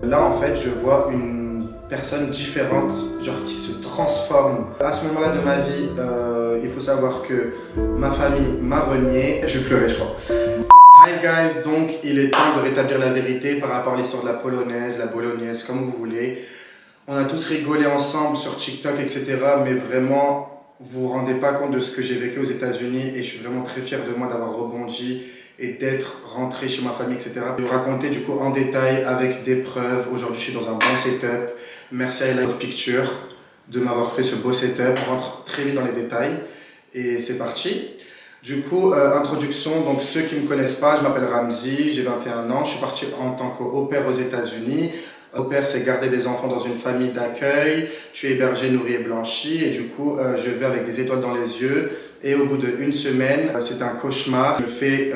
Là, en fait, je vois une personne différente, genre qui se transforme. À ce moment-là de ma vie, il faut savoir que ma famille m'a renié. Je vais pleurer, je crois. Hi guys, donc il est temps de rétablir la vérité par rapport à l'histoire de la polonaise, la bolognaise, comme vous voulez. On a tous rigolé ensemble sur TikTok, etc. Mais vraiment, vous vous rendez pas compte de ce que j'ai vécu aux États-Unis et je suis vraiment très fier de moi d'avoir rebondi et d'être rentré chez ma famille, etc. Je vais vous raconter du coup en détail avec des preuves. Aujourd'hui, je suis dans un bon setup. Merci à Live Picture de m'avoir fait ce beau setup. On rentre très vite dans les détails et c'est parti. Du coup, introduction, donc ceux qui ne me connaissent pas, je m'appelle Ramzi, j'ai 21 ans, je suis parti en tant qu'au pair aux États-Unis. Au pair, c'est garder des enfants dans une famille d'accueil, tu es hébergé, nourri et blanchi, et du coup, je vais avec des étoiles dans les yeux. Et au bout d'une semaine, c'est un cauchemar. Je me fais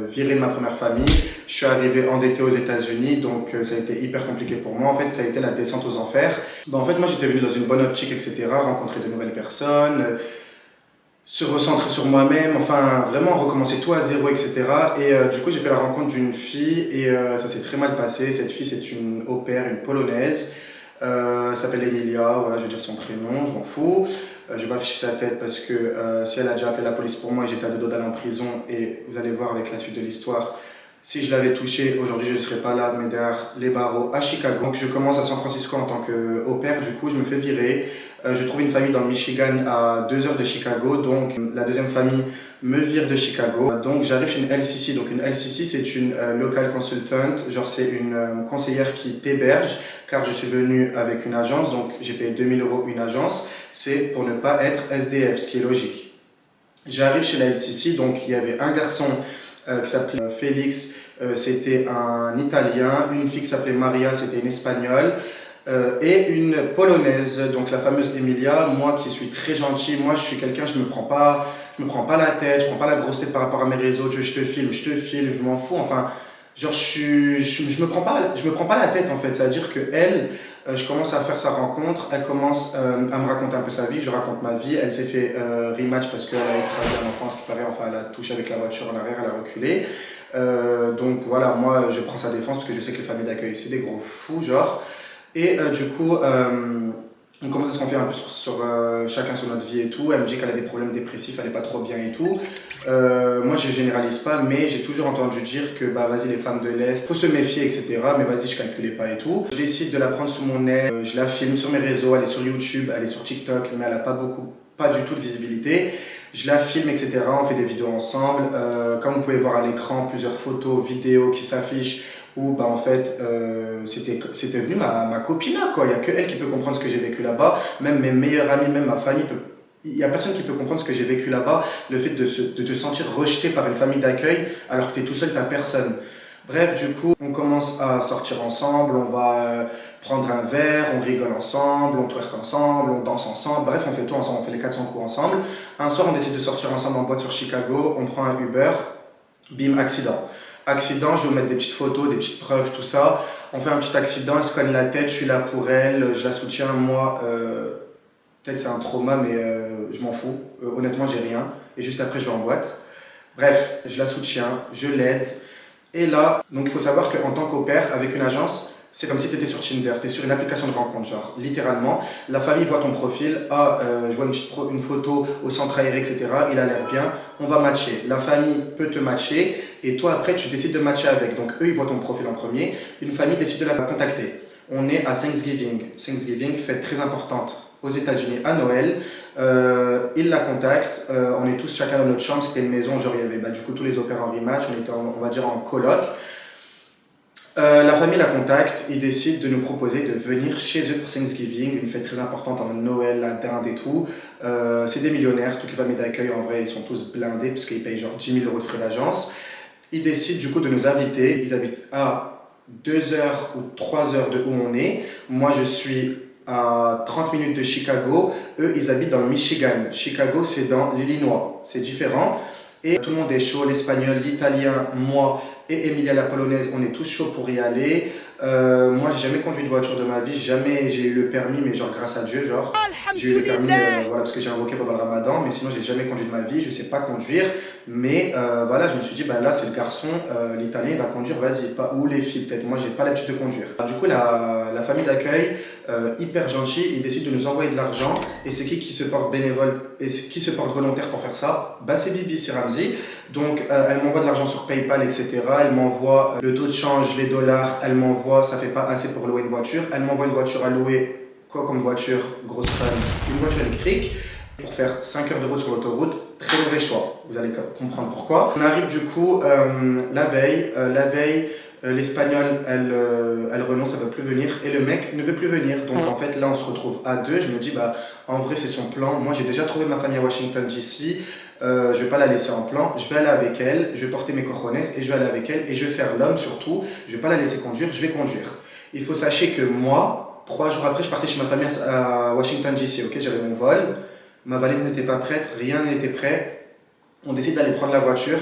virer de ma première famille. Je suis arrivé endetté aux États-Unis, donc ça a été hyper compliqué pour moi. En fait, ça a été la descente aux enfers. En fait, moi, j'étais venu dans une bonne optique, etc., rencontrer de nouvelles personnes, se recentrer sur moi-même, enfin vraiment recommencer tout à zéro, etc. Et du coup, j'ai fait la rencontre d'une fille et ça s'est très mal passé. Cette fille, c'est une au pair, une polonaise. Elle s'appelle Emilia, voilà, je vais dire son prénom, je m'en fous. Je vais pas afficher sa tête parce que si elle a déjà appelé la police pour moi et j'étais à deux doigts d'aller en prison, et vous allez voir avec la suite de l'histoire, si je l'avais touchée, aujourd'hui je ne serais pas là, mais derrière les barreaux à Chicago. Donc je commence à San Francisco en tant qu'au pair, du coup je me fais virer. Je trouve une famille dans le Michigan à 2 heures de Chicago, donc la deuxième famille me vire de Chicago. Donc j'arrive chez une LCC, donc une LCC c'est une local consultant, genre c'est une conseillère qui t'héberge, car je suis venu avec une agence, donc j'ai payé 2000 € une agence, c'est pour ne pas être SDF, ce qui est logique. J'arrive chez la LCC, donc il y avait un garçon qui s'appelait Félix, c'était un Italien, une fille qui s'appelait Maria, c'était une Espagnole, et une Polonaise, donc la fameuse Emilia. Moi qui suis très gentil, moi je suis quelqu'un, je me prends pas la tête, je prends pas la grosse tête par rapport à mes réseaux, tu veux, je te filme, je m'en fous, enfin, genre je me prends pas la tête en fait, c'est-à-dire que elle, je commence à faire sa rencontre, elle commence à me raconter un peu sa vie, je raconte ma vie, elle s'est fait rematch parce qu'elle a écrasé un enfant, ce qui paraît, enfin elle a touché avec la voiture en arrière, elle a reculé. Donc voilà, moi je prends sa défense parce que je sais que les familles d'accueil c'est des gros fous, genre. Et du coup, on commence à se confier un peu sur chacun sur notre vie et tout. Elle me dit qu'elle a des problèmes dépressifs, elle n'est pas trop bien et tout. Moi, je généralise pas, mais j'ai toujours entendu dire que bah vas-y, les femmes de l'Est, faut se méfier, etc. Mais vas-y, je calculais pas et tout. Je décide de la prendre sous mon aile, je la filme sur mes réseaux, elle est sur YouTube, elle est sur TikTok, mais elle a pas du tout de visibilité. Je la filme, etc. On fait des vidéos ensemble. Comme vous pouvez voir à l'écran, plusieurs photos, vidéos qui s'affichent où bah, en fait c'était venu ma copine là, quoi. Il n'y a que elle qui peut comprendre ce que j'ai vécu là-bas. Même mes meilleurs amis, même ma famille, il n'y a personne qui peut comprendre ce que j'ai vécu là-bas. Le fait de te sentir rejeté par une famille d'accueil alors que tu es tout seul, tu n'as personne. Bref, du coup, on commence à sortir ensemble, on va prendre un verre, on rigole ensemble, on twerk ensemble, on danse ensemble, bref, on fait tout ensemble, on fait les 400 coups ensemble. Un soir, on décide de sortir ensemble en boîte sur Chicago, on prend un Uber, bim, accident. Accident, je vais vous mettre des petites photos, des petites preuves, tout ça. On fait un petit accident, elle se cogne la tête, je suis là pour elle, je la soutiens, moi, peut-être c'est un trauma, mais je m'en fous. Honnêtement, j'ai rien. Et juste après, je vais en boîte. Bref, je la soutiens, je l'aide. Et là, donc il faut savoir qu'en tant qu'au pair, avec une agence, c'est comme si tu étais sur Tinder, tu es sur une application de rencontre, genre, littéralement. La famille voit ton profil, je vois une photo au centre aéré, etc. Il a l'air bien, on va matcher. La famille peut te matcher et toi, après, tu décides de matcher avec. Donc, eux, ils voient ton profil en premier. Une famille décide de la contacter. On est à Thanksgiving. Thanksgiving, fête très importante aux États-Unis à Noël. Ils la contactent, on est tous chacun dans notre chambre, c'était une maison, genre il y avait du coup tous les opéras en rematch, on était on va dire en coloc. La famille la contacte, ils décident de nous proposer de venir chez eux pour Thanksgiving, une fête très importante en Noël, la dinde et tout. C'est des millionnaires, toutes les familles d'accueil en vrai ils sont tous blindés parce qu'ils payent genre 10 000 € de frais d'agence. Ils décident du coup de nous inviter, ils habitent à 2 heures ou 3 heures de où on est. Moi je suis à 30 minutes de Chicago, eux ils habitent dans le Michigan. Chicago c'est dans l'Illinois, c'est différent. Et tout le monde est chaud, l'espagnol, l'italien, moi et Emilia la polonaise, on est tous chauds pour y aller. Moi, j'ai jamais conduit de voiture de ma vie, jamais j'ai eu le permis, mais genre grâce à Dieu, genre. J'ai eu le permis voilà, parce que j'ai invoqué pendant le ramadan, mais sinon j'ai jamais conduit de ma vie, je sais pas conduire. Mais voilà, je me suis dit, bah là c'est le garçon, l'italien il va conduire, vas-y, pas, ou les filles peut-être, moi j'ai pas l'habitude de conduire. Du coup, la famille d'accueil, hyper gentille, ils décident de nous envoyer de l'argent. Et c'est qui se porte bénévole et qui se porte volontaire pour faire ça? Bah c'est Bibi, c'est Ramzi. Donc elle m'envoie de l'argent sur PayPal, etc. Elle m'envoie le taux de change, les dollars, elle m'envoie, ça fait pas assez pour louer une voiture. Elle m'envoie une voiture à louer. Quoi comme voiture, grosse fan, une voiture électrique pour faire 5 heures de route sur l'autoroute, très mauvais choix, vous allez comprendre pourquoi. On arrive du coup la veille, l'espagnol elle renonce, elle veut plus venir et le mec ne veut plus venir. Donc en fait là on se retrouve à deux, je me dis bah en vrai c'est son plan, moi j'ai déjà trouvé ma famille à Washington DC, je vais pas la laisser en plan, je vais aller avec elle, je vais porter mes cojones et je vais aller avec elle et je vais faire l'homme surtout, je vais pas la laisser conduire, je vais conduire. Il faut sachez que moi, 3 jours après, je partais chez ma famille à Washington DC, ok, j'avais mon vol, ma valise n'était pas prête, rien n'était prêt. On décide d'aller prendre la voiture,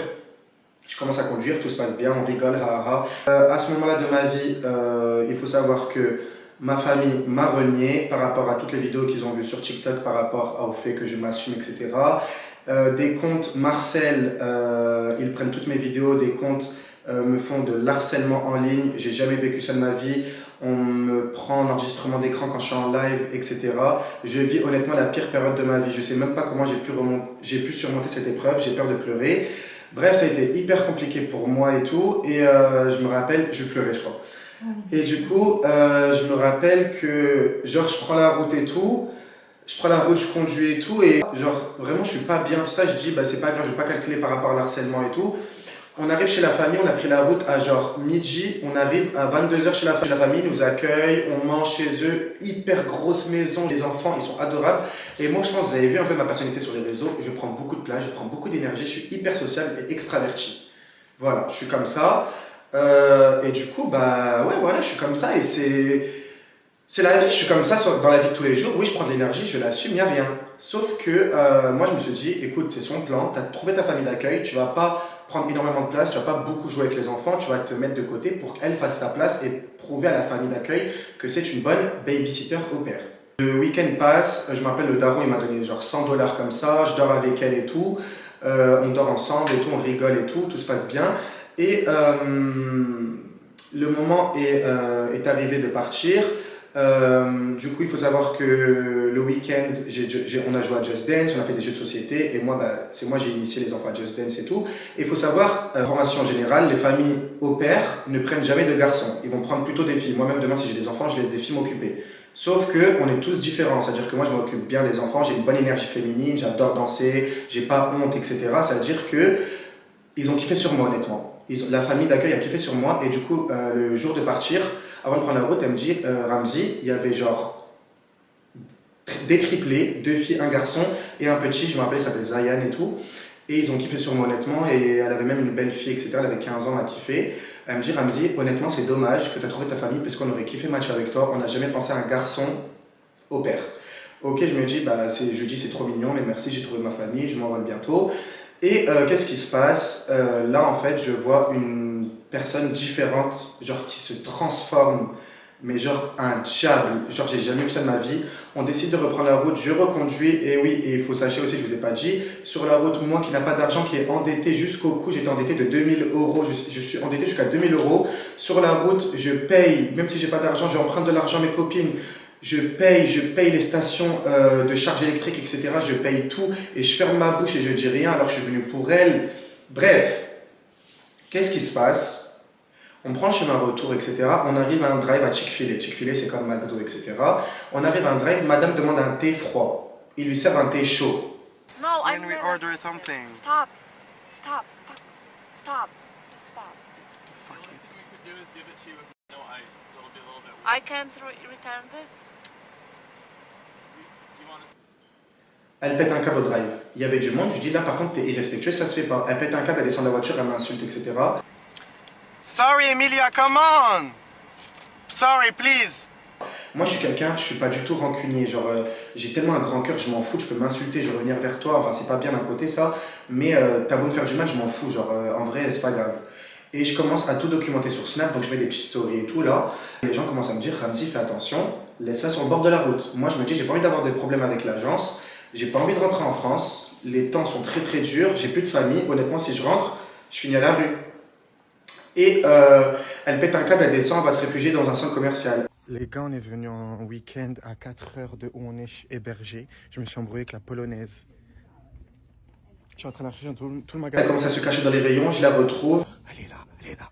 je commence à conduire, tout se passe bien, on rigole, ha ha. À ce moment-là de ma vie, il faut savoir que ma famille m'a renié par rapport à toutes les vidéos qu'ils ont vues sur TikTok, par rapport au fait que je m'assume, etc. Des comptes Marcel, ils prennent toutes mes vidéos, des comptes me font de l'harcèlement en ligne, j'ai jamais vécu ça de ma vie. On me prend en enregistrement d'écran quand je suis en live, etc. Je vis honnêtement la pire période de ma vie. Je sais même pas comment j'ai pu surmonter cette épreuve, j'ai peur de pleurer. Bref, ça a été hyper compliqué pour moi et tout. Et je me rappelle, je vais pleurer je crois. Et du coup, je me rappelle que genre je prends la route et tout. Je prends la route, je conduis et tout. Et genre vraiment je suis pas bien, tout ça. Je dis bah c'est pas grave, je vais pas calculer par rapport à l'harcèlement et tout. On arrive chez la famille, on a pris la route à genre midi, on arrive à 22h chez la famille. La famille nous accueille, on mange chez eux, hyper grosse maison, les enfants ils sont adorables. Et moi je pense que vous avez vu un peu ma personnalité sur les réseaux, je prends beaucoup de place, je prends beaucoup d'énergie, je suis hyper sociable et extraverti. Voilà, je suis comme ça. Et du coup, bah ouais, voilà, je suis comme ça et c'est la vie, je suis comme ça dans la vie de tous les jours. Oui, je prends de l'énergie, je l'assume, il n'y a rien. Sauf que moi je me suis dit, écoute, c'est son plan, tu as trouvé ta famille d'accueil, tu vas pas prendre énormément de place, tu vas pas beaucoup jouer avec les enfants, tu vas te mettre de côté pour qu'elle fasse sa place et prouver à la famille d'accueil que c'est une bonne babysitter au père. Le week-end passe, je m'appelle le daron, il m'a donné genre $100 comme ça, je dors avec elle et tout, on dort ensemble et tout, on rigole et tout se passe bien. Et le moment est arrivé de partir. Du coup, il faut savoir que le week-end, on a joué à Just Dance, on a fait des jeux de société et moi, bah, j'ai initié les enfants à Just Dance et tout. Et il faut savoir, information générale, les familles au pair ne prennent jamais de garçons, ils vont prendre plutôt des filles. Moi-même, demain, si j'ai des enfants, je laisse des filles m'occuper. Sauf qu'on est tous différents, c'est-à-dire que moi, je m'occupe bien des enfants, j'ai une bonne énergie féminine, j'adore danser, j'ai pas honte, etc. C'est-à-dire que ils ont kiffé sur moi, honnêtement. La famille d'accueil a kiffé sur moi et du coup, le jour de partir, avant de prendre la route, elle me dit Ramzi, il y avait genre des triplés, 2 filles, un garçon et un petit, je me rappelle, il s'appelle Zayan et tout. Et ils ont kiffé sur moi honnêtement et elle avait même une belle fille, etc. Elle avait 15 ans, elle a kiffé. Elle me dit Ramzi, honnêtement, c'est dommage que tu as trouvé ta famille parce qu'on aurait kiffé match avec toi. On n'a jamais pensé à un garçon au père. Ok, je me dis, bah, je dis c'est trop mignon, mais merci, j'ai trouvé ma famille, je m'envole bientôt. Et qu'est-ce qui se passe là, en fait, je vois une personne différente, genre qui se transforme, mais genre un diable, genre j'ai jamais vu ça de ma vie. On décide de reprendre la route, je reconduis, et oui, et il faut sachez aussi, je vous ai pas dit, sur la route, moi qui n'a pas d'argent, qui est endetté jusqu'au cou, j'étais endetté de 2000 €, je suis endetté jusqu'à 2000 €. Sur la route, je paye, même si j'ai pas d'argent, je emprunte de l'argent à mes copines. Je paye les stations de charge électrique, etc. Je paye tout et je ferme ma bouche et je dis rien alors que je suis venu pour elle. Bref, qu'est-ce qui se passe? On prend chemin retour, etc. On arrive à un drive à Chick-fil-A. Chick-fil-A, c'est comme McDo, etc. On arrive à un drive, madame demande un thé froid. Il lui sert un thé chaud. No, When we order something. Stop. Stop. Fuck. Stop. Just stop. Fuck The only it. thing we could do is give it to you with no ice, so it'll be a little bit I weird. can't return this. You want to... Elle pète un câble au drive. Il y avait du monde, je lui dis là par contre t'es irrespectueux, ça se fait pas. Elle pète un câble, elle descend de la voiture, elle m'insulte, etc. Sorry, Emilia, come on! Sorry, please! Moi je suis quelqu'un, je suis pas du tout rancunier, genre j'ai tellement un grand cœur, je m'en fous, tu peux m'insulter, je vais revenir vers toi, enfin c'est pas bien d'un côté ça, mais t'as beau me faire du mal, je m'en fous, genre en vrai c'est pas grave. Et je commence à tout documenter sur Snap, donc je mets des petites stories et tout là. Les gens commencent à me dire, Ramzi, fais attention, laisse ça sur le bord de la route. Moi je me dis, j'ai pas envie d'avoir des problèmes avec l'agence, j'ai pas envie de rentrer en France, les temps sont très très durs, j'ai plus de famille, honnêtement si je rentre, je finis à la rue. Et elle pète un câble, elle descend, elle va se réfugier dans un centre commercial. Les gars, on est venus en week-end à 4 heures de où on est hébergé. Je me suis embrouillé avec la polonaise. Je suis en train de chercher dans tout le magasin. Elle commence à se cacher dans les rayons, je la retrouve. Elle est là, elle est là.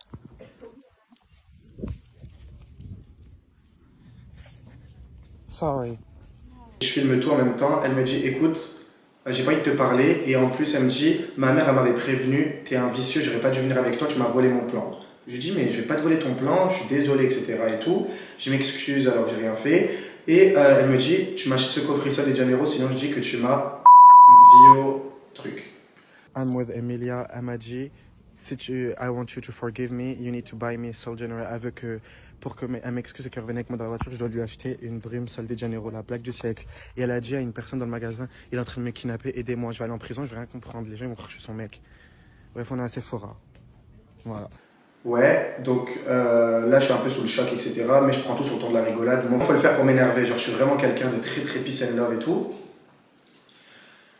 Sorry. Je filme tout en même temps. Elle me dit, écoute, j'ai pas envie de te parler. Et en plus, elle me dit, ma mère, elle m'avait prévenu, t'es un vicieux, j'aurais pas dû venir avec toi, tu m'as volé mon plan. Je lui dis, mais je vais pas te voler ton plan, je suis désolé, etc. et tout. Je m'excuse alors que j'ai rien fait. Et elle me dit, tu m'achètes ce coffret-là des Janeiro, sinon je dis que tu m'as vio truc. I'm with Emilia. Elle m'a dit, si I want you to forgive me, you need to buy me Sol Janeiro. Elle veut que, pour que elle m'excuse et qu'elle revienne avec moi dans la voiture, je dois lui acheter une brume Sol de Janeiro, la blague du siècle. Et elle a dit à une personne dans le magasin, il est en train de me kidnapper, aidez-moi, je vais aller en prison, je vais rien comprendre. Les gens ils vont croire que je suis son mec. Bref, on est à Sephora. Voilà. Ouais, donc là je suis un peu sous le choc, etc. Mais je prends tout sur le ton de la rigolade. Bon, faut le faire pour m'énerver. Genre, je suis vraiment quelqu'un de très très peace and love et tout.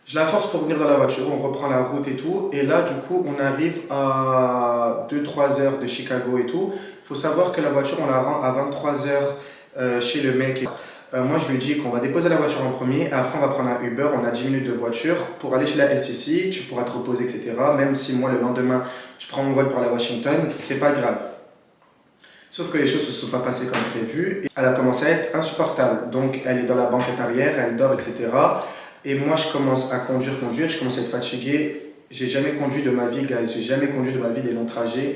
Je la force pour venir dans la voiture, on reprend la route et tout. Et là, du coup, on arrive à 2-3 heures de Chicago et tout. Il faut savoir que la voiture, on la rend à 23 heures chez le mec. Moi, je lui dis qu'on va déposer la voiture en premier. Après, on va prendre un Uber. On a 10 minutes de voiture pour aller chez la LCC. Tu pourras te reposer, etc. Même si moi, le lendemain, je prends mon vol pour aller à Washington, c'est pas grave. Sauf que les choses ne se sont pas passées comme prévu. Et elle a commencé à être insupportable. Donc, elle est dans la banquette arrière, elle dort, etc. Et moi, je commence à conduire, je commence à être fatigué. J'ai jamais conduit de ma vie, guys. J'ai jamais conduit de ma vie des longs trajets.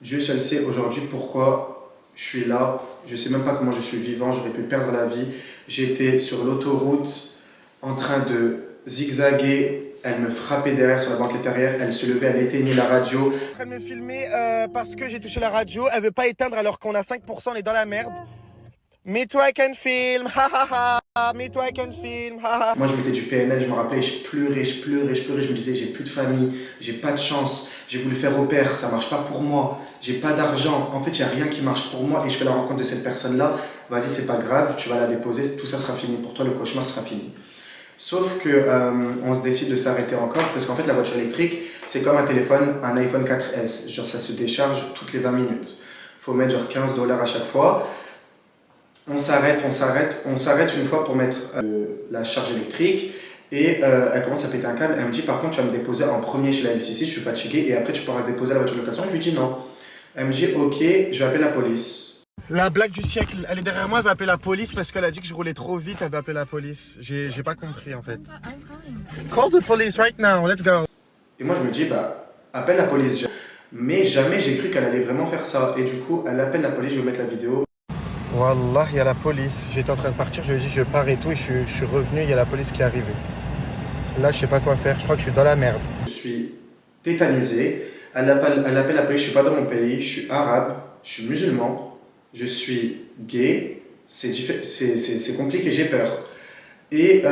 Dieu seul sait aujourd'hui pourquoi je suis là. Je sais même pas comment je suis vivant. J'aurais pu perdre la vie. J'étais sur l'autoroute en train de zigzaguer. Elle me frappait derrière sur la banquette arrière. Elle se levait, elle éteignait la radio. Elle est en train de me filmer parce que j'ai touché la radio. Elle veut pas éteindre alors qu'on a 5%, on est dans la merde. Me too, I can film, ha ha ha, me too, I can film, ha ha. Moi, je mettais du PNL, je me rappelais, je pleurais, je me disais, j'ai plus de famille, j'ai pas de chance, j'ai voulu faire au pair, ça marche pas pour moi, j'ai pas d'argent, en fait, il y a rien qui marche pour moi et je fais la rencontre de cette personne-là, vas-y, c'est pas grave, tu vas la déposer, tout ça sera fini pour toi, le cauchemar sera fini. Sauf que on se décide de s'arrêter encore parce qu'en fait, la voiture électrique, c'est comme un téléphone, un iPhone 4S, genre ça se décharge toutes les 20 minutes. Faut mettre genre $15 à chaque fois. On s'arrête une fois pour mettre la charge électrique et elle commence à péter un câble. Elle me dit par contre tu vas me déposer en premier chez la LCC, je suis fatigué et après tu pourras déposer la voiture de location. Je lui dis non. Elle me dit ok, je vais appeler la police. La blague du siècle, elle est derrière moi, elle va appeler la police parce qu'elle a dit que je roulais trop vite, elle va appeler la police. J'ai pas compris en fait. Call the police right now, let's go. Et moi je me dis bah appelle la police. Mais jamais j'ai cru qu'elle allait vraiment faire ça. Et du coup elle appelle la police, je vais mettre la vidéo. Wallah, il y a la police. J'étais en train de partir, je lui ai dit je pars et tout, et je suis revenu, il y a la police qui est arrivée. Là, je sais pas quoi faire, je crois que je suis dans la merde. Je suis tétanisé, elle appelle la police, je suis pas dans mon pays, je suis arabe, je suis musulman, je suis gay, c'est compliqué, j'ai peur. Et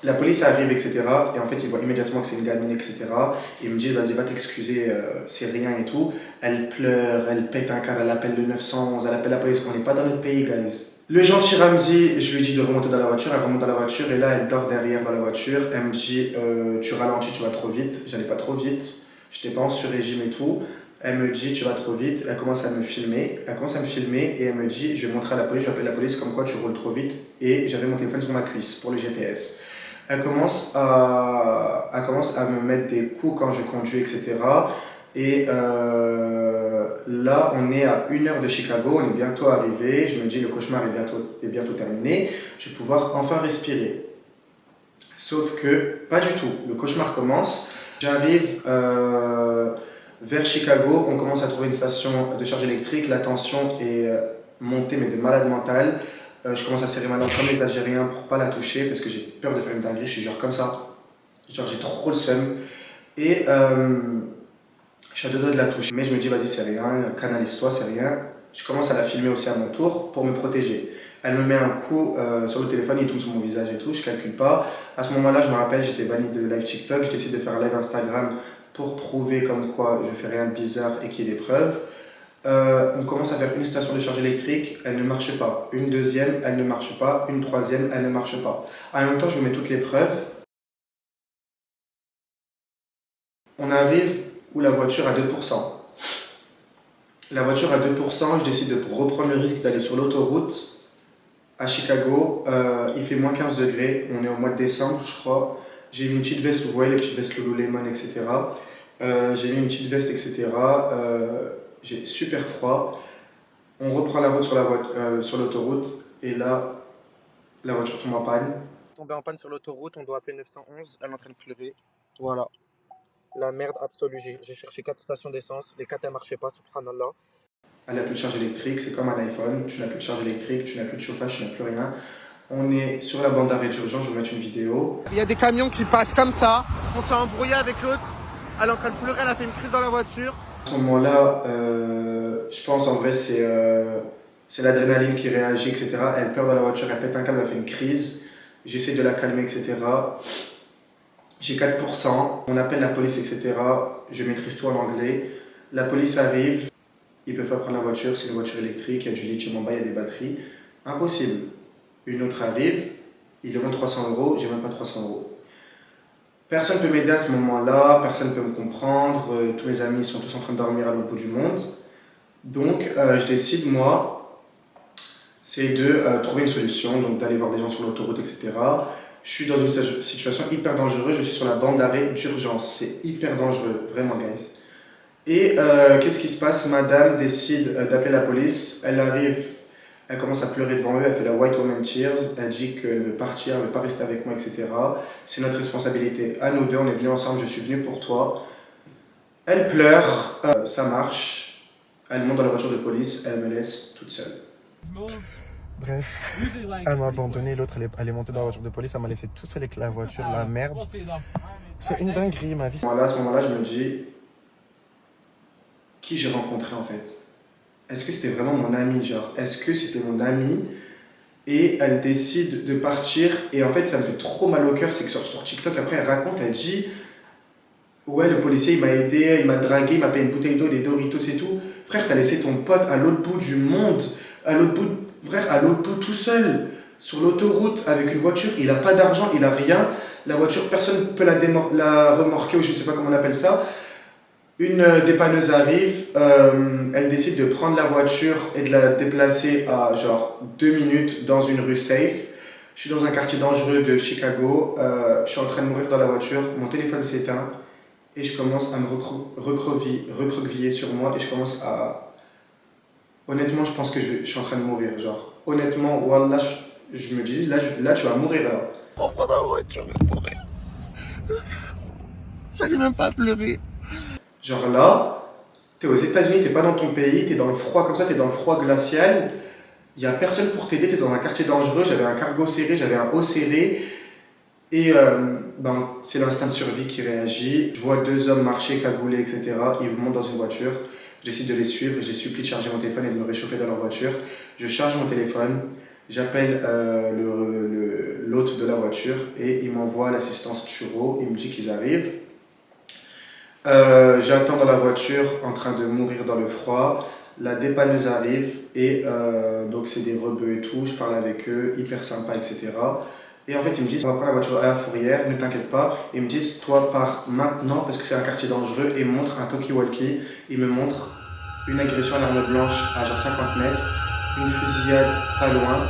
la police arrive, etc. Et en fait, ils voient immédiatement que c'est une gamine, etc. Et ils me disent, vas-y, va t'excuser, c'est rien et tout. Elle pleure, elle pète un câble, elle appelle le 911, elle appelle la police, qu'on n'est pas dans notre pays, guys. Le gentil Ramzi, je lui dis de remonter dans la voiture, elle remonte dans la voiture, et là, elle dort derrière dans la voiture. Elle me dit, tu ralentis, tu vas trop vite. J'allais pas trop vite, j'étais pas en sur-régime et tout. Elle me dit, tu vas trop vite. Elle commence à me filmer. Et elle me dit, je vais montrer à la police, j'appelle la police comme quoi tu roules trop vite. Et j'avais mon téléphone sur ma cuisse pour le GPS. Elle commence à me mettre des coups quand je conduis, etc. Et là, on est à 1 heure de Chicago, on est bientôt arrivé. Je me dis, le cauchemar est bientôt terminé. Je vais pouvoir enfin respirer. Sauf que, pas du tout. Le cauchemar commence. J'arrive vers Chicago, on commence à trouver une station de charge électrique. La tension est montée, mais de malade mental. Je commence à serrer ma langue comme les Algériens pour pas la toucher parce que j'ai peur de faire une dinguerie, je suis genre comme ça. Genre j'ai trop le seum. Et je suis à 2 doigts de la toucher. Mais je me dis vas-y c'est rien, canalise-toi, c'est rien. Je commence à la filmer aussi à mon tour pour me protéger. Elle me met un coup sur le téléphone, il tombe sur mon visage et tout, je calcule pas. À ce moment-là, je me rappelle, j'étais banni de live TikTok, j'ai décidé de faire un live Instagram pour prouver comme quoi je fais rien de bizarre et qu'il y ait des preuves. On commence à faire une station de charge électrique, elle ne marche pas. Une deuxième, elle ne marche pas. Une troisième, elle ne marche pas. En même temps, je vous mets toutes les preuves. On arrive où la voiture a 2%. La voiture à 2%, je décide de reprendre le risque d'aller sur l'autoroute à Chicago. Il fait moins 15 degrés, on est au mois de décembre, je crois. J'ai mis une petite veste, vous voyez les petites vestes Lululemon, etc. J'ai mis une petite veste, etc. J'ai super froid. On reprend la route sur l'autoroute et là, la voiture tombe en panne. Tombée en panne sur l'autoroute, on doit appeler 911, elle est en train de pleurer. Voilà. La merde absolue. J'ai cherché 4 stations d'essence, les 4 elles marchaient pas, subhanallah. Elle n'a plus de charge électrique, c'est comme un iPhone, tu n'as plus de charge électrique, tu n'as plus de chauffage, tu n'as plus rien. On est sur la bande d'arrêt d'urgence, je vais vous mettre une vidéo. Il y a des camions qui passent comme ça, on s'est embrouillé avec l'autre, elle est en train de pleurer, elle a fait une crise dans la voiture. À ce moment-là, je pense en vrai c'est l'adrénaline qui réagit, etc. Elle pleure dans la voiture, elle pète un câble, elle fait une crise. J'essaie de la calmer, etc. J'ai 4%, on appelle la police, etc. Je maîtrise tout en anglais. La police arrive, ils ne peuvent pas prendre la voiture, c'est une voiture électrique, il y a du lithium en bas, il y a des batteries. Impossible. Une autre arrive, il demande 300 €, j'ai même pas 300 €. Personne ne peut m'aider à ce moment-là, personne ne peut me comprendre, tous mes amis sont tous en train de dormir à l'autre bout du monde. Donc je décide, moi, c'est de trouver une solution, donc d'aller voir des gens sur l'autoroute, etc. Je suis dans une situation hyper dangereuse, je suis sur la bande d'arrêt d'urgence, c'est hyper dangereux, vraiment guys. Et qu'est-ce qui se passe? Madame décide d'appeler la police, elle arrive, elle commence à pleurer devant eux, elle fait la white woman tears, elle dit qu'elle veut partir, elle veut pas rester avec moi, etc. C'est notre responsabilité, à nous deux, on est venus ensemble, je suis venu pour toi. Elle pleure, ça marche, elle monte dans la voiture de police, elle me laisse toute seule. Bref, elle m'a abandonné, l'autre elle est montée dans la voiture de police, elle m'a laissé tout seul avec la voiture, la merde. C'est une dinguerie ma vie. À ce moment-là, je me dis, qui j'ai rencontré en fait? Est-ce que c'était vraiment mon ami, genre? Est-ce que c'était mon ami? Et elle décide de partir, et en fait ça me fait trop mal au cœur, c'est que sur TikTok après elle raconte, elle dit ouais le policier il m'a aidé, il m'a dragué, il m'a payé une bouteille d'eau, des Doritos et tout. Frère, t'as laissé ton pote à l'autre bout du monde, à l'autre bout tout seul, sur l'autoroute avec une voiture, il a pas d'argent, il a rien, la voiture personne ne peut la remorquer ou je sais pas comment on appelle ça. Une dépanneuse arrive, elle décide de prendre la voiture et de la déplacer à genre 2 minutes dans une rue safe. Je suis dans un quartier dangereux de Chicago, je suis en train de mourir dans la voiture, mon téléphone s'éteint et je commence à me recroqueviller sur moi et je commence à... Honnêtement, je pense que je suis en train de mourir, genre. Honnêtement, wallah, je me dis, là tu vas mourir là. Oh, dans la voiture, je vais mourir. J'allais même pas pleurer. Genre là, t'es aux États-Unis, t'es pas dans ton pays, t'es dans le froid comme ça, t'es dans le froid glacial. Il y a personne pour t'aider, t'es dans un quartier dangereux, j'avais un cargo serré, j'avais un haut serré. Et c'est l'instinct de survie qui réagit. Je vois 2 hommes marcher, cagoulés, etc. Ils montent dans une voiture. J'essaie de les suivre, je les supplie de charger mon téléphone et de me réchauffer dans leur voiture. Je charge mon téléphone, j'appelle l'hôte de la voiture et il m'envoie l'assistance Turo, il me dit qu'ils arrivent. J'attends dans la voiture en train de mourir dans le froid. La dépanneuse arrive et donc c'est des rebeux et tout, je parle avec eux, hyper sympa, etc. Et en fait ils me disent on va prendre la voiture à la fourrière, ne t'inquiète pas. Ils me disent toi pars maintenant parce que c'est un quartier dangereux et montre un talkie-walkie. Ils me montrent une agression à l'arme blanche à genre 50 mètres, une fusillade pas loin.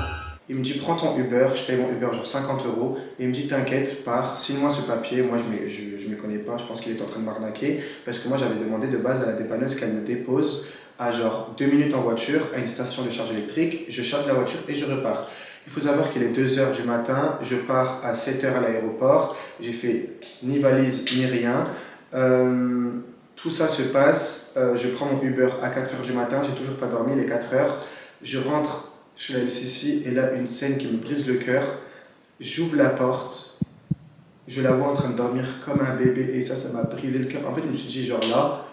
Il me dit prends ton Uber, je paye mon Uber genre 50 €. Et il me dit t'inquiète, pars, signe-moi ce papier. Moi je me connais pas, je pense qu'il est en train de m'arnaquer. Parce que moi j'avais demandé de base à la dépanneuse qu'elle me dépose à genre 2 minutes en voiture à une station de charge électrique. Je charge la voiture et je repars. Il faut savoir qu'il est 2 h du matin, je pars à 7 h à l'aéroport. J'ai fait ni valise ni rien. Tout ça se passe, je prends mon Uber à 4 h du matin, j'ai toujours pas dormi les 4 heures. Je rentre chez la LCC et là une scène qui me brise le cœur. J'ouvre la porte, je la vois en train de dormir comme un bébé et ça m'a brisé le cœur. En fait je me suis dit genre là,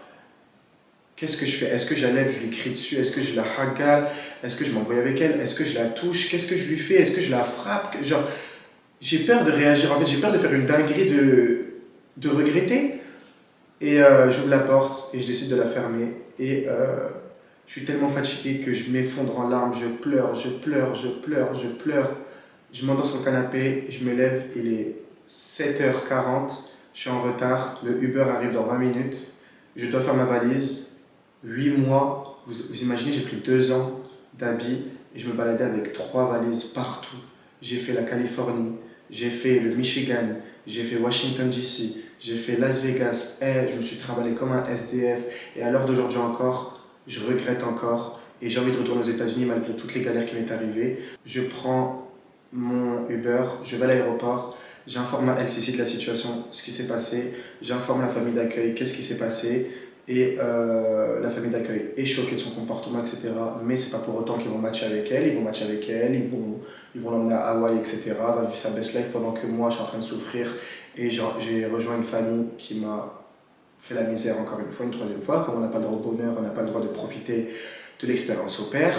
qu'est-ce que je fais? Est-ce que j'enlève, je lui crie dessus? Est-ce que je la hagale? Est-ce que je m'embrouille avec elle? Est-ce que je la touche? Qu'est-ce que je lui fais? Est-ce que je la frappe? Genre, j'ai peur de réagir, en fait j'ai peur de faire une dinguerie, de regretter. Et j'ouvre la porte et je décide de la fermer. Et je suis tellement fatigué que je m'effondre en larmes. Je pleure, je pleure, je pleure, je pleure. Je m'endors sur le canapé, je me lève, il est 7h40. Je suis en retard. Le Uber arrive dans 20 minutes. Je dois faire ma valise. 8 mois. Vous imaginez, j'ai pris 2 ans d'habits. Et je me baladais avec 3 valises partout. J'ai fait la Californie. J'ai fait le Michigan. J'ai fait Washington DC. J'ai fait Las Vegas. Et je me suis trimballé comme un SDF. Et à l'heure d'aujourd'hui encore, je regrette encore. Et j'ai envie de retourner aux États-Unis malgré toutes les galères qui m'est arrivées. Je prends mon Uber. Je vais à l'aéroport. J'informe ma LCC de la situation, ce qui s'est passé. J'informe la famille d'accueil, qu'est-ce qui s'est passé. Et la famille d'accueil est choquée de son comportement, etc. Mais c'est pas pour autant qu'ils vont matcher avec elle. Ils vont matcher avec elle, ils vont l'emmener à Hawaï, etc. Elle va vivre sa best life pendant que moi, je suis en train de souffrir. Et j'ai rejoint une famille qui m'a fait la misère encore une fois, une troisième fois. Comme on n'a pas le droit au bonheur, on n'a pas le droit de profiter de l'expérience au père.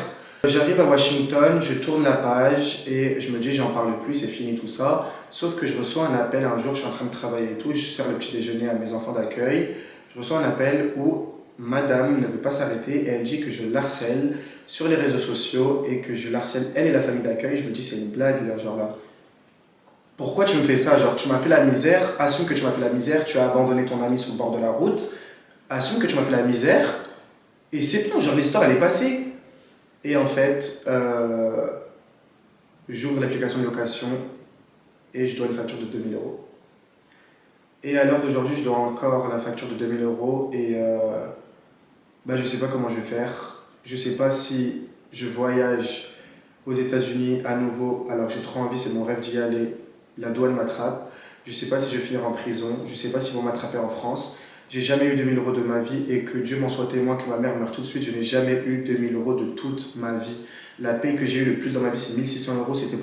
J'arrive à Washington, je tourne la page et je me dis j'en parle plus, c'est fini tout ça. Sauf que je reçois un appel un jour, je suis en train de travailler et tout, je sers le petit déjeuner à mes enfants d'accueil. Je reçois un appel où madame ne veut pas s'arrêter et elle dit que je l'harcèle sur les réseaux sociaux et que je l'harcèle elle et la famille d'accueil. Je me dis c'est une blague là, genre là. Pourquoi tu me fais ça? Genre tu m'as fait la misère, assume que tu m'as fait la misère, tu as abandonné ton ami sur le bord de la route, assume que tu m'as fait la misère et c'est bon, genre l'histoire elle est passée. Et en fait, j'ouvre l'application de location et je dois une facture de 2000 euros. Et à l'heure d'aujourd'hui, je dois encore la facture de 2000 euros et je ne sais pas comment je vais faire. Je ne sais pas si je voyage aux États-Unis à nouveau, alors que j'ai trop envie, c'est mon rêve d'y aller. La douane m'attrape. Je ne sais pas si je vais finir en prison. Je ne sais pas s'ils vont m'attraper en France. J'ai jamais eu 2000 euros de ma vie et que Dieu m'en soit témoin que ma mère meure tout de suite. Je n'ai jamais eu 2000 euros de toute ma vie. La paye que j'ai eu le plus dans ma vie, c'est 1600 euros. C'était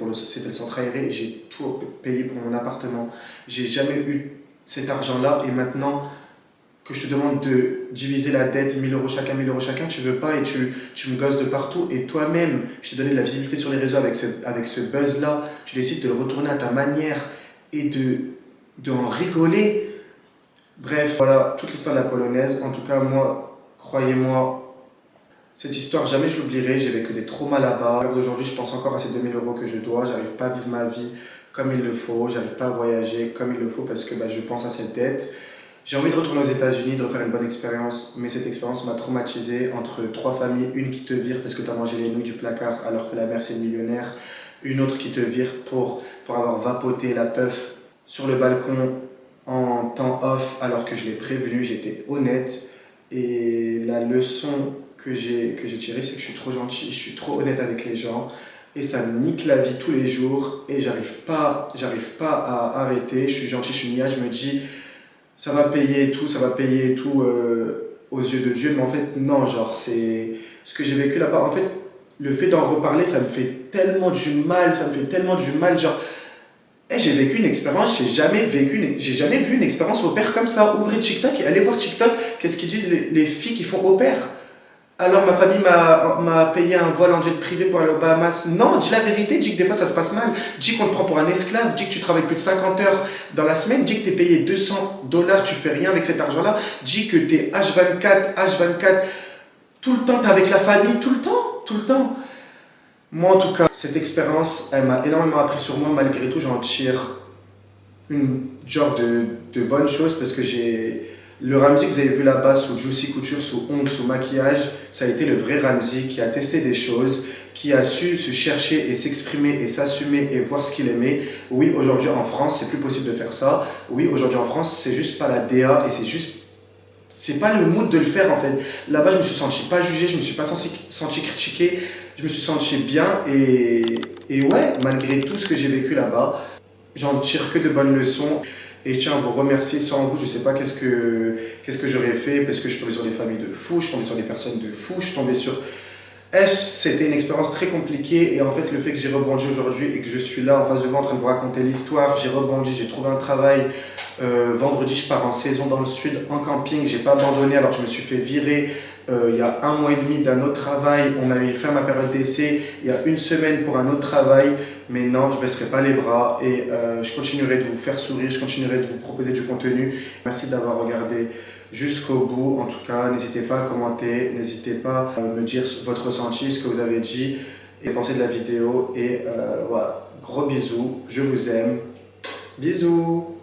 le centre aéré. J'ai tout payé pour mon appartement. J'ai jamais eu cet argent-là. Et maintenant que je te demande de diviser la dette, 1000 euros chacun, 1000 euros chacun, tu veux pas et tu me gosses de partout. Et toi-même, je t'ai donné de la visibilité sur les réseaux avec ce buzz-là. Tu décides de le retourner à ta manière et de en rigoler. Bref, voilà toute l'histoire de la polonaise. En tout cas, moi, croyez-moi, cette histoire, jamais je l'oublierai. J'ai vécu des traumas là-bas. À l'heure d'aujourd'hui, je pense encore à ces 2000 euros que je dois. J'arrive pas à vivre ma vie comme il le faut. J'arrive pas à voyager comme il le faut parce que je pense à cette dette. J'ai envie de retourner aux États-Unis, de refaire une bonne expérience. Mais cette expérience m'a traumatisé entre 3 familles. Une qui te vire parce que tu as mangé les nouilles du placard alors que la mère, c'est une millionnaire. Une autre qui te vire pour avoir vapoté la puff sur le balcon en temps off alors que je l'ai prévenu, j'étais honnête et la leçon que j'ai tirée c'est que je suis trop gentil, je suis trop honnête avec les gens et ça me nique la vie tous les jours et j'arrive pas à arrêter, je suis gentil, je suis nia, je me dis ça va payer tout aux yeux de Dieu mais en fait non, genre c'est ce que j'ai vécu là-bas, en fait le fait d'en reparler ça me fait tellement du mal, genre j'ai vécu une expérience, j'ai jamais vu une expérience au pair comme ça. Ouvrez TikTok et allez voir TikTok, qu'est-ce qu'ils disent les filles qui font au pair. Alors ma famille m'a payé un vol en jet privé pour aller aux Bahamas. Non, dis la vérité, dis que des fois ça se passe mal. Dis qu'on te prend pour un esclave, dis que tu travailles plus de 50 heures dans la semaine, dis que tu es payé $200, tu fais rien avec cet argent-là. Dis que tu es H24, tout le temps tu es avec la famille, tout le temps. Moi, en tout cas, cette expérience, elle m'a énormément appris sur moi. Malgré tout, j'en tire une genre de bonnes choses parce que le Ramzy que vous avez vu là-bas sous Juicy Couture, sous ongles, sous maquillage, ça a été le vrai Ramzy qui a testé des choses, qui a su se chercher et s'exprimer et s'assumer et voir ce qu'il aimait. Oui, aujourd'hui en France, c'est plus possible de faire ça. Oui, aujourd'hui en France, c'est juste pas la DA et c'est pas le mood de le faire en fait. Là-bas, je me suis senti pas jugé, je me suis pas senti critiqué, je me suis senti bien et ouais, malgré tout ce que j'ai vécu là-bas, j'en tire que de bonnes leçons. Et je tiens à vous remercier, sans vous, je sais pas qu'est-ce que j'aurais fait parce que je suis tombé sur des familles de fous, je suis tombé sur des personnes de fous, je suis tombé sur... C'était une expérience très compliquée et en fait le fait que j'ai rebondi aujourd'hui et que je suis là en face de vous en train de vous raconter l'histoire, j'ai rebondi, j'ai trouvé un travail. Vendredi, je pars en saison dans le sud, en camping. J'ai pas abandonné alors que je me suis fait virer il y a 1 mois et demi d'un autre travail. On m'a mis fin à ma période d'essai il y a 1 semaine pour un autre travail. Mais non, je baisserai pas les bras et je continuerai de vous faire sourire, je continuerai de vous proposer du contenu. Merci d'avoir regardé jusqu'au bout. En tout cas, n'hésitez pas à commenter, n'hésitez pas à me dire votre ressenti, ce que vous avez dit et pensez de la vidéo. Et voilà, gros bisous, je vous aime. Bisous.